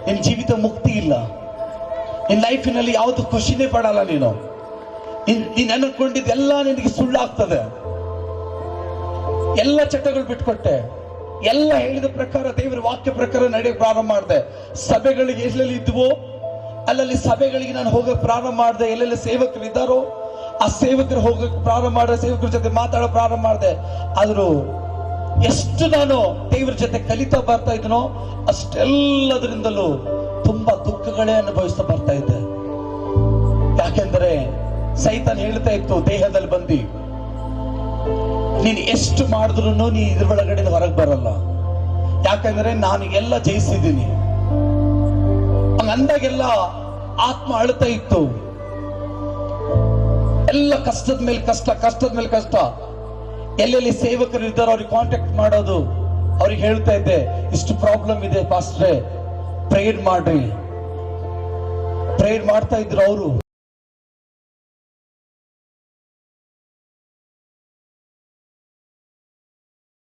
ನಿನ್ ಜೀವಿತ ಮುಕ್ತಿ ಇಲ್ಲ, ನಿನ್ ಲೈಫಿನಲ್ಲಿ ಯಾವುದು ಖುಷಿನೇ ಪಡಲ್ಲ. ನೀನ್ ಅನ್ಕೊಂಡಿದ್ದೆಲ್ಲ ನಿನಗೆ ಸುಳ್ಳಾಗ್ತದೆ. ಎಲ್ಲ ಚಟಗಳು ಬಿಟ್ಕೊಟ್ಟೆ, ಎಲ್ಲ ಹೇಳಿದ ಪ್ರಕಾರ ದೇವರ ವಾಕ್ಯ ಪ್ರಕಾರ ನಡೆಯಕ್ಕೆ ಪ್ರಾರಂಭ ಮಾಡಿದೆ. ಸಭೆಗಳಿಗೆ ಎಲ್ಲೆಲ್ಲಿ ಇದ್ವೋ ಅಲ್ಲಲ್ಲಿ ಸಭೆಗಳಿಗೆ ನಾನು ಹೋಗಕ್ಕೆ ಪ್ರಾರಂಭ ಮಾಡಿದೆ. ಎಲ್ಲೆಲ್ಲಿ ಸೇವಕರು ಇದ್ದಾರೋ ಆ ಸೇವಕರು ಹೋಗಕ್ಕೆ ಪ್ರಾರಂಭ ಮಾಡಿದೆ, ಸೇವಕರ ಜೊತೆ ಮಾತಾಡೋ ಪ್ರಾರಂಭ ಮಾಡಿದೆ. ಆದ್ರೂ ಎಷ್ಟು ನಾನು ದೇವರ ಜೊತೆ ಕಲಿತಾ ಬರ್ತಾ ಇದ್ದನೋ ಅಷ್ಟೆಲ್ಲದರಿಂದಲೂ ತುಂಬಾ ದುಃಖಗಳೇ ಅನುಭವಿಸ್ತಾ ಬರ್ತಾ ಇದ್ದೆ. ಯಾಕೆಂದ್ರೆ ಸೈತಾನ್ ಹೇಳ್ತಾ ಇತ್ತು ದೇಹದಲ್ಲಿ ಬಂದು, ನೀನ್ ಎಷ್ಟು ಮಾಡಿದ್ರು ನೀ ಇದ್ರ ಒಳಗಡೆ ಹೊರಗೆ ಬರಲ್ಲ, ಯಾಕಂದ್ರೆ ನಾನು ಎಲ್ಲ ಜಯಿಸಿದ್ದೀನಿ. ಹಂಗಂದಾಗೆಲ್ಲ ಆತ್ಮ ಅಳ್ತಾ ಇತ್ತು. ಎಲ್ಲ ಕಷ್ಟದ ಮೇಲೆ ಕಷ್ಟ, ಕಷ್ಟದ ಮೇಲೆ ಕಷ್ಟ. ಎಲ್ಲೆಲ್ಲಿ ಸೇವಕರು ಇದ್ದಾರೋ ಅವ್ರಿಗೆ ಕಾಂಟ್ಯಾಕ್ಟ್ ಮಾಡೋದು, ಅವ್ರಿಗೆ ಹೇಳ್ತಾ ಇದ್ದೆ ಇಷ್ಟು ಪ್ರಾಬ್ಲಮ್ ಇದೆ ಪಾಸ್ಟ್ರೆ, ಪ್ರೇಯರ್ ಮಾಡ್ರಿ. ಪ್ರೇಯರ್ ಮಾಡ್ತಾ ಇದ್ರು ಅವರು.